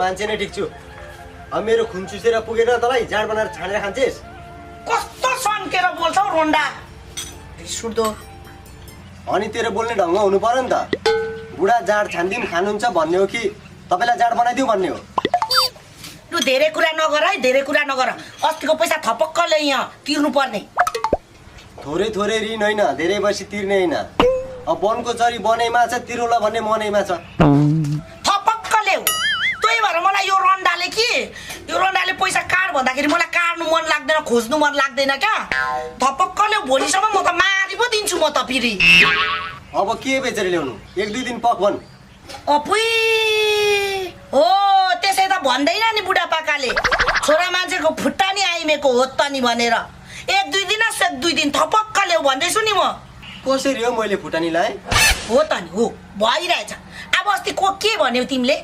मान्छे नै ठिक छु। अब मेरो खुन चुसेर पुगेन तँलाई जाँड बनाएर छानेर खान्छेस? कस्तो सन्केर बोल्छौ रोन्डा, रिस उठ्दो। अनि तेरो बोल्ने ढङ्ग हुनु पर्यो नि त। बुढा जाँड छानिदिउँ खानुहुन्छ भन्ने हो कि तपाईँलाई जाँड बनाइदिउँ भन्ने हो? लु धेरै कुरा नगर है, धेरै कुरा नगर। अस्तिको पैसा थपक्कले यहाँ तिर्नु पर्ने। थोरै थोरै ऋण होइन, धेरै बसी तिर्ने होइन। अब वनको चरी बनैमा छ, तिरौला भन्ने मनैमा छ। थपक्क ल्याऊ। त्यही भएर मलाई यो रन्डाले पैसा काट भन्दाखेरि मलाई काट्नु मन लाग्दैन, खोज्नु मन लाग्दैन क्या। थपक्क ल्याऊ, भोलिसम्म म त मारि पो दिन्छु म त फेरि। अब के बेचेर ल्याउनु? 1-2 दिन पक भन्। अपुई हो, त्यसै त भन्दैन नि बुढापाकाले, छोरा मान्छेको फुट्टा नि आइमेको हो त नि भनेर। 1-2 दिन 2 दिन थपक्क ल्याऊ भन्दैछु नि म। कसरी हो मैले फुटानी लाएँ? हो त नि, हो भइरहेछ। अब अस्ति के भन्यौ तिमीले?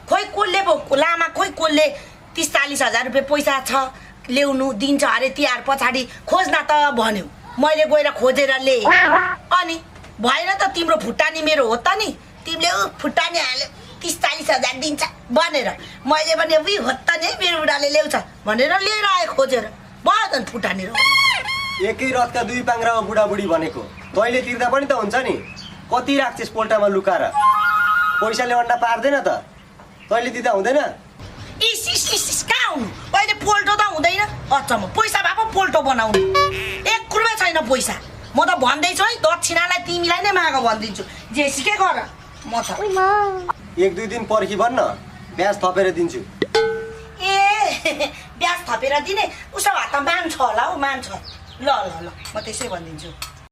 खोइ कसले लामा, खोइ कसले 30-40 हजार रुपियाँ पैसा छ ल्याउनु दिन्छ अरे तिहार पछाडि खोज्न त भन्यौ। मैले गएर खोजेर ल्याएँ। अनि भएन त तिम्रो फुटानी मेरो हो त नि। तिमीले फुटानी हाल्यो 30-40 हजार दिन्छ भनेर, मैले भने उही हो त नि मेरो बुढाले ल्याउँछ भनेर लिएर आएँ खोजेर। भयो त फुटानी र एकै रथका 2 पाङ्ग्रामा बुढाबुढी भनेको। तैँले तिर्दा पनि त हुन्छ नि। कति राख्छेस पोल्टामा लुकाएर? पैसाले अन्डा पार्दैन त। तैँले दिँदा हुँदैन? इस कहाँ हुनु? अहिले पोल्टो त हुँदैन। अचम्म, पैसा भए पो पोल्टो बनाउनु। 1 रुपियाँ छैन पैसा। म त भन्दैछु है, दक्षिणालाई तिमीलाई नै माग भनिदिन्छु। जे सिके गर। म त 1-2 दिन पर्खी भन्न, ब्याज थपेर दिन्छु। ए ब्याज थपेर दिने? उसो भए त मान्छ होला हौ, मान्छ। ल ल ल, म त्यसै भनिदिन्छु।